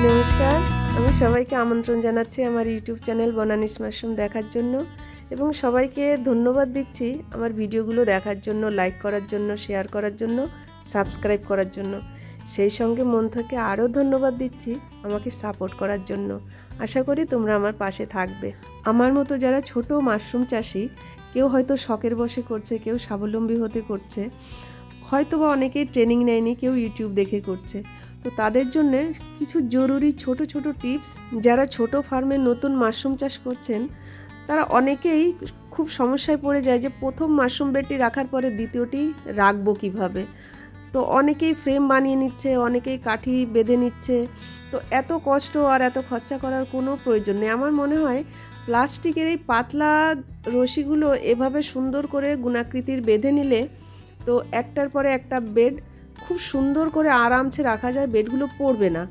নমস্কার, আমি সবাইকে আমন্ত্রণ জানাচ্ছি আমার ইউটিউব চ্যানেল বনানীস মাশরুম দেখার জন্য এবং সবাইকে ধন্যবাদ দিচ্ছি আমার ভিডিওগুলো দেখার জন্য, লাইক করার জন্য, শেয়ার করার জন্য, সাবস্ক্রাইব করার জন্য। সেই সঙ্গে মন থেকে আরও ধন্যবাদ দিচ্ছি আমাকে সাপোর্ট করার জন্য। আশা করি তোমরা আমার পাশে থাকবে। আমার মতো যারা ছোট মাশরুম চাষি, কেউ হয়তো শখের বশে করছে, কেউ স্বাবলম্বী হতে করছে, হয়তো বা অনেকেই ট্রেনিং নেয়নি, কেউ ইউটিউব দেখে করছে। তো তাদের জন্য কিছু জরুরি ছোট ছোট টিপস, যারা ছোট ফার্মে নতুন মাশরুম চাষ করছেন তারা অনেকেই খুব সমস্যায় পড়ে যায় যে প্রথম মাশরুম বেডটি রাখার পরে দ্বিতীয়টি রাখবো কীভাবে। তো অনেকেই ফ্রেম বানিয়ে নিচ্ছে, অনেকেই কাঠি বেঁধে নিচ্ছে। তো এত কষ্ট আর এত খরচা করার কোনো প্রয়োজন নেই। আমার মনে হয় প্লাস্টিকের এই পাতলা রশিগুলো এভাবে সুন্দর করে গুণাকৃতির বেঁধে নিলে তো একটার পরে একটা বেড খুব সুন্দর করে আরামসে রাখা যায়, বেডগুলো পড়বে না।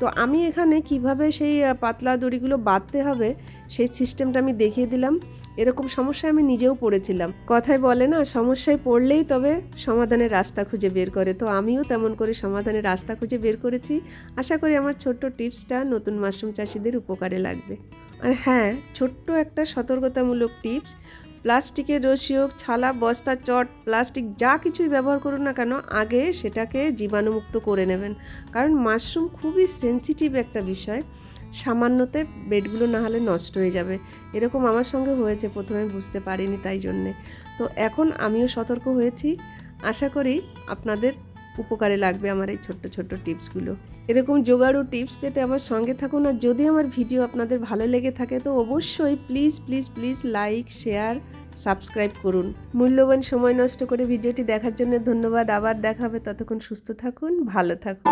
তো আমি এখানে কিভাবে সেই পাতলা দড়িগুলো বাঁধতে হবে সেই সিস্টেমটা আমি দেখিয়ে দিলাম। এরকম সমস্যায় আমি নিজেও পড়েছিলাম। কথায় বলে না, সমস্যায় পড়লেই তবে সমাধানের রাস্তা খুঁজে বের করে। তো আমিও তেমন করে সমাধানের রাস্তা খুঁজে বের করেছি। আশা করি আমার ছোট্ট টিপসটা নতুন মাশরুম চাষিদের উপকারে লাগবে। আর হ্যাঁ, ছোট্ট একটা সতর্কতামূলক টিপস, প্লাস্টিকের রশি হোক, ছালা, বস্তা, চট, প্লাস্টিক যা কিছুই ব্যবহার করুন না কেন, আগে সেটাকে জীবাণুমুক্ত করে নেবেন। কারণ মাশরুম খুবই সেনসিটিভ একটা বিষয়, সামান্যতে বেডগুলো না হলে নষ্ট হয়ে যাবে। এরকম আমার সঙ্গে হয়েছে, প্রথমে বুঝতে পারিনি, তাই জন্যে। তো এখন আমিও সতর্ক হয়েছি। আশা করি আপনাদের উপকারে লাগবে আমার এই ছোট্ট ছোট্ট টিপসগুলো। এরকম জোগাড়ু টিপস পেতে আমার সঙ্গে থাকুন। আর যদি আমার ভিডিও আপনাদের ভালো লেগে থাকে তো অবশ্যই please please please like, share, subscribe করুন। মূল্যবান সময় নষ্ট করে ভিডিওটি দেখার জন্য ধন্যবাদ। আবার দেখা হবে, ততক্ষণ সুস্থ থাকুন, ভালো থাকুন।